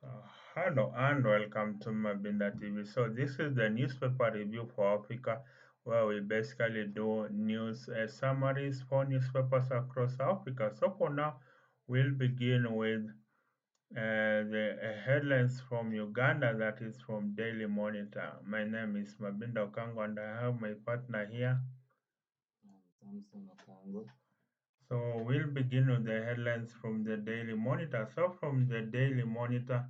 Uh, Hello and welcome to Mabinda TV. So this is the newspaper review for Africa, where we basically do news summaries for newspapers across Africa. So for now, we'll begin with the headlines from Uganda, that is from Daily Monitor. My name is Mabinda Okango and I have my partner here. Samson Okango. So we'll begin with the headlines from the Daily Monitor. So from the Daily Monitor,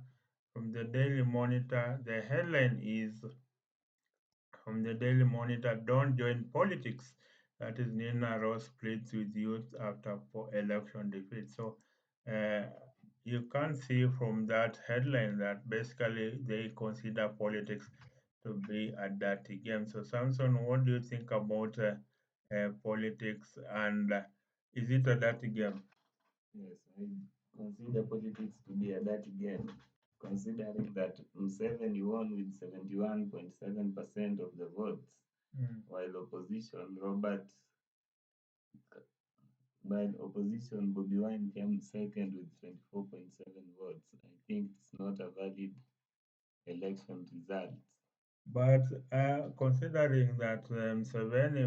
the headline is from the Daily Monitor, don't join politics. That is Nina Ross pleads with youth after election defeat. So uh, you can see from that headline that basically they consider politics to be a dirty game. So Samson, what do you think about politics and is it a dirty game? Yes, I consider politics to be a dirty game, considering that Museveni won with 71.7% of the votes, Mm. while opposition Bobby Wine came second with 24.7 votes. I think it's not a valid election result. But considering that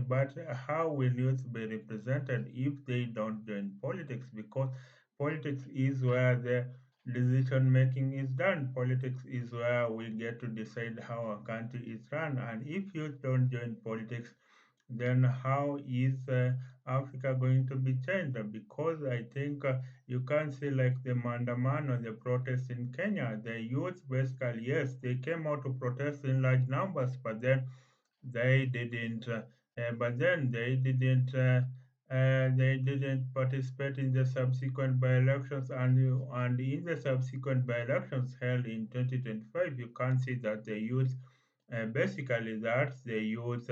but how will youth be represented if they don't join politics? Because politics is where the decision making is done. Politics is where we get to decide how a country is run. And if youth don't join politics, then how is Africa going to be changed? Because I think you can see like the Mandamano, the protests in Kenya, the youth basically, yes, they came out to protest in large numbers, but then they didn't, they didn't participate in the subsequent by-elections, and in the subsequent by-elections held in 2025, you can see that the youth basically, that's the youth.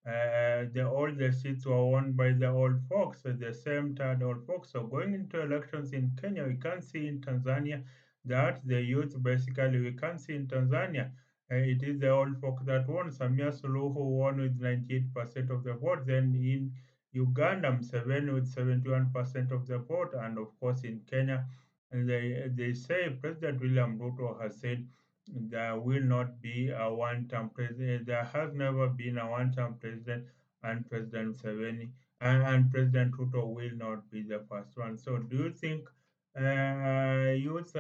The older seats were won by the old folks, the same tired old folks. So going into elections in Kenya, we can see in Tanzania that the youth basically we can see in Tanzania. It is the old folk that won. Samia Suluhu won with 98% of the vote. Then in Uganda, Museveni with 71% of the vote. And of course in Kenya, they say President William Ruto has said there will not be a one-term president. There has never been a one-term president, and President Museveni and President Ruto will not be the first one. So, do you think youth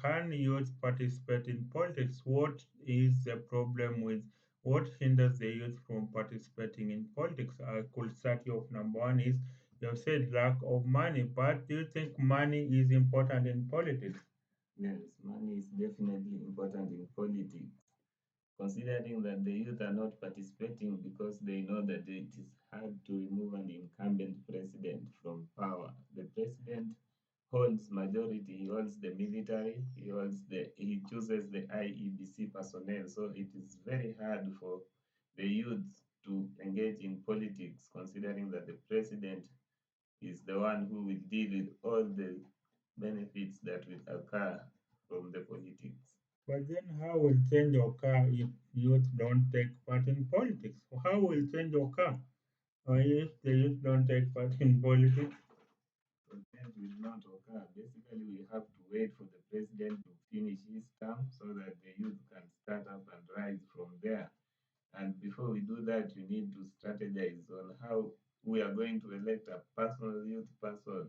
can youth participate in politics? What is the problem with what hinders the youth from participating in politics? I could start you off. Number one is you have said lack of money, but do you think money is important in politics? Yes, money is definitely important in politics, considering that the youth are not participating because they know that it is hard to remove an incumbent president from power. The president holds majority, he holds the military, he chooses the IEBC personnel. So it is very hard for the youth to engage in politics, considering that the president is the one who will deal with all the benefits that will occur from the politics. But then how will change occur if youth don't take part in politics? How will change occur if the youth don't take part in politics? Change will not occur. Basically, we have to wait for the president to finish his term so that the youth can start up and rise from there. And before we do that, we need to strategize on how we are going to elect a personal youth person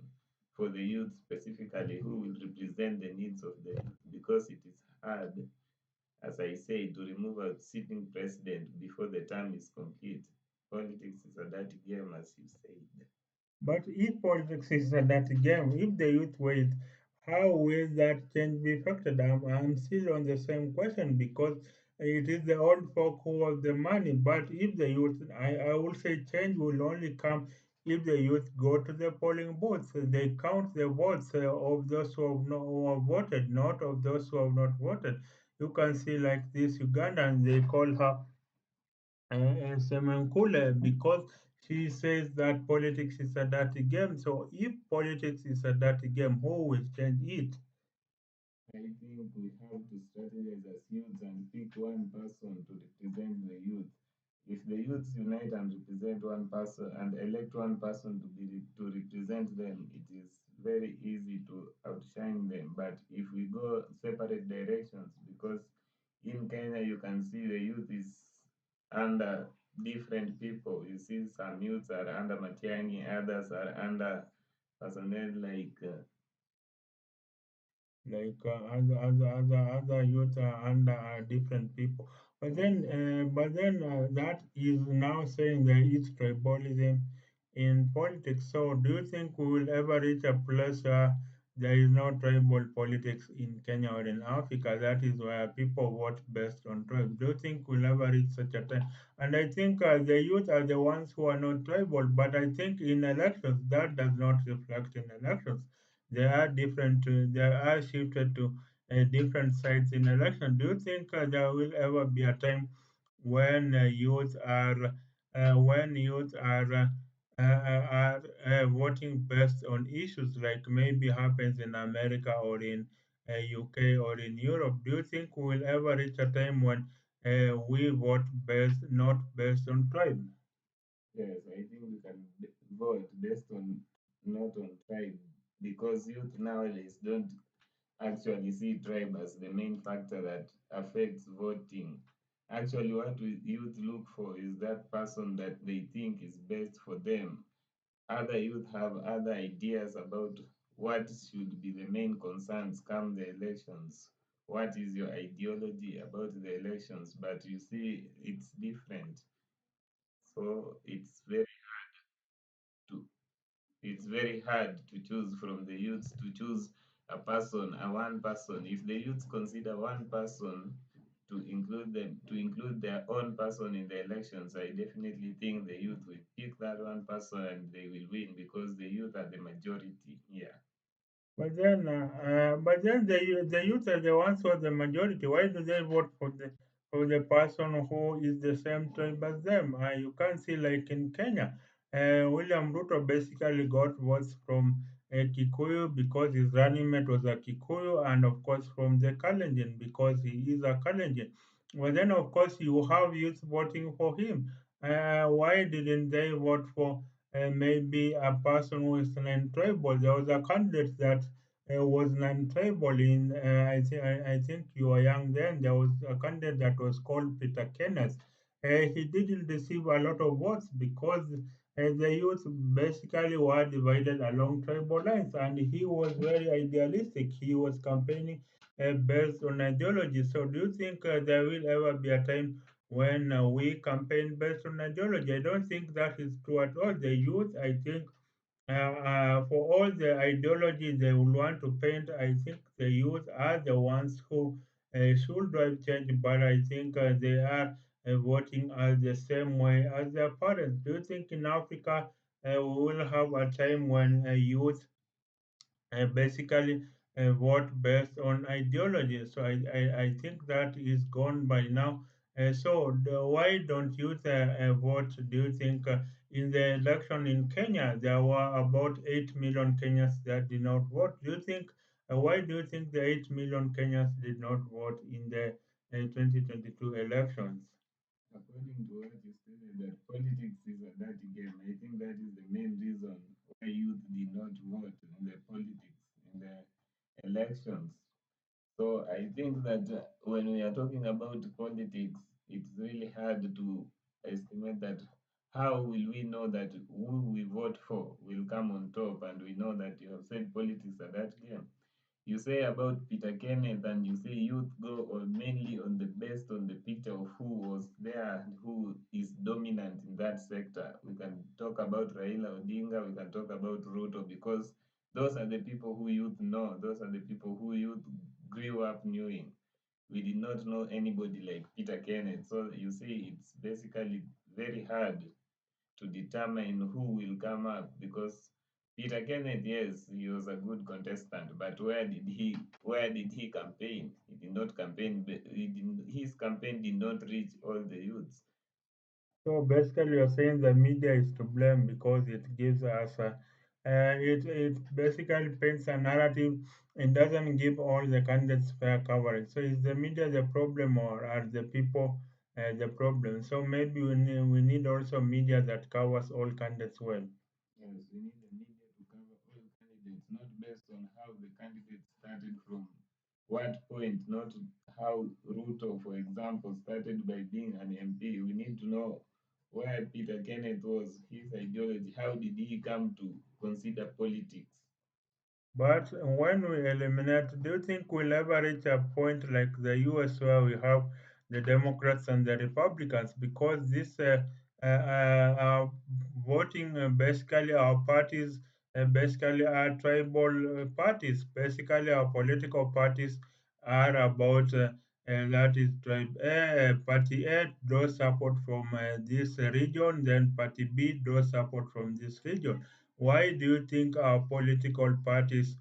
for the youth specifically who will represent the needs of the youth, because it is hard, as I say, to remove a sitting president before the term is complete. Politics is a dirty game, as you said. But if politics is a dirty game, if the youth wait, how will that change be effected? I'm still on the same question because it is the old folk who have the money. But if the youth, I will say change will only come if the youth go to the polling booths. They count the votes of those who have voted, not of those who have not voted. You can see like this Ugandan, they call her Semenkule because she says that politics is a dirty game. So if politics is a dirty game, who will change it? I think we have to strategize as youths and pick one person to represent the youth. If the youths unite and represent one person and elect one person to represent them, it is very easy to outshine them. But if we go separate directions, because in Kenya you can see the youth is under different people. You see some youths are under Matiang'i, others are under personnel like like other youth are under different people. But then that is now saying there is tribalism in politics. So do you think we will ever reach a place where there is no tribal politics in Kenya or in Africa? That is where people vote based on tribe. Do you think we'll ever reach such a time? And I think the youth are the ones who are not tribal, but I think in elections that does not reflect in elections. They are shifted to different sides in election. Do you think there will ever be a time when youth are voting based on issues like maybe happens in America or in UK or in Europe? Do you think we will ever reach a time when we vote based not based on tribe? yes, I think we can vote based on not on tribe because youth nowadays don't actually see tribe as the main factor that affects voting. Actually, what youth look for is that person that they think is best for them. Other youth have other ideas about what should be the main concerns come the elections. What is your ideology about the elections? But you see, it's different. So to it's very hard to choose from the youths to choose a one person. If the youths consider one person to include their own person in the elections, I definitely think the youth will pick that one person and they will win because the youth are the majority here. But then the youth are the ones who are the majority. Why do they vote for the person who is the same tribe as them? You can't see like in Kenya, William Ruto basically got votes from Kikuyu because his running mate was a Kikuyu, and of course from the Kalenjin because he is a Kalenjin. Well, then of course you have youth voting for him. Why didn't they vote for maybe a person who is non-tribal? There was a candidate that was non-tribal in I think you were young then. There was a candidate that was called Peter Kenneth. He didn't receive a lot of votes because the youth basically were divided along tribal lines, and he was very idealistic. He was campaigning based on ideology. So do you think there will ever be a time when we campaign based on ideology? I don't think that is true at all. The youth, I think, for all the ideology they would want to paint, I think the youth are the ones who should drive change, but I think they are voting the same way as their parents. Do you think in Africa we will have a time when youth basically vote based on ideology? So I think that is gone by now. Why don't youth vote? Do you think in the election in Kenya there were about 8 million Kenyans that did not vote? Do you think why do you think the 8 million Kenyans did not vote in the 2022 elections? According to what you stated, that politics is a dirty game. I think that is the main reason why youth did not vote in the politics, in the elections. So I think that when we are talking about politics, it's really hard to estimate that how will we know that who we vote for will come on top, and we know that you have said politics are that game. You say about Peter Kenneth and you say youth go on mainly on the based on the picture of who was there and who is dominant in that sector. We can talk about Raila Odinga, we can talk about Ruto because those are the people who youth know, those are the people who youth grew up knowing. We did not know anybody like Peter Kenneth. So you see, it's basically very hard to determine who will come up because Peter Kenneth, yes, he was a good contestant, but where did he campaign? He did not campaign. His campaign did not reach all the youths. So basically, you're saying the media is to blame because it gives us it basically paints a narrative. It doesn't give all the candidates fair coverage. So is the media the problem, or are the people the problem? So maybe we need also media that covers all candidates well. Yes, we need the media to cover all candidates, not candidate started from what point, not how Ruto, for example, started by being an MP. We need to know where Peter Kenneth was, his ideology, how did he come to consider politics? But when we eliminate, do you think we'll ever reach a point like the US where we have the Democrats and the Republicans? Because this voting basically our parties basically are tribal parties. Basically, our political parties are about that is tribe A, party A draws support from this region, then party B draws support from this region. Why do you think our political parties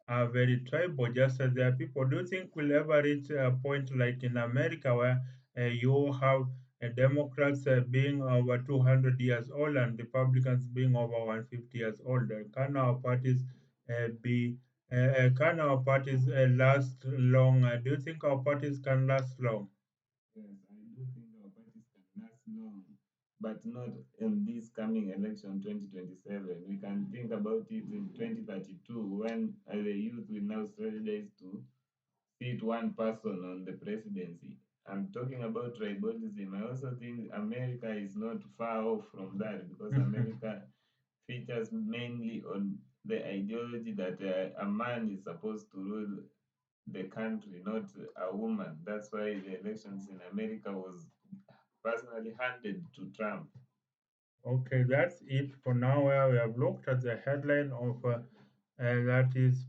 are very tribal, just as there are people? Do you think we'll ever reach a point like in America where you have Democrats being over 200 years old and Republicans being over 150 years old? Can our parties last long? Do you think our parties can last long? Yes, I do think our parties can last long, but not in this coming election 2027. We can think about it in 2032 when the youth will now strategize to seat one person on the presidency. I'm talking about tribalism. I also think America is not far off from that because America features mainly on the ideology that a man is supposed to rule the country, not a woman. That's why the elections in America was personally handed to Trump. Okay, that's it for now. Where we have looked at the headline of that is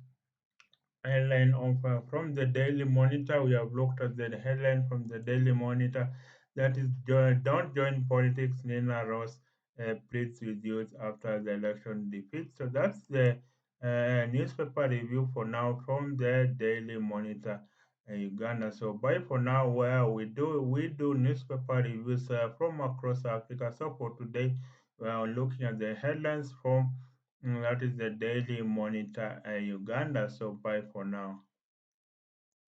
headline of from the Daily Monitor. We have looked at the headline from the Daily Monitor that is don't join politics. Nina Ross pleads with youth after the election defeat. So that's the newspaper review for now from the Daily Monitor. Uganda. So bye for now. Where we do newspaper reviews from across Africa. So for today, we are looking at the headlines from that is the Daily Monitor Uganda. So bye for now.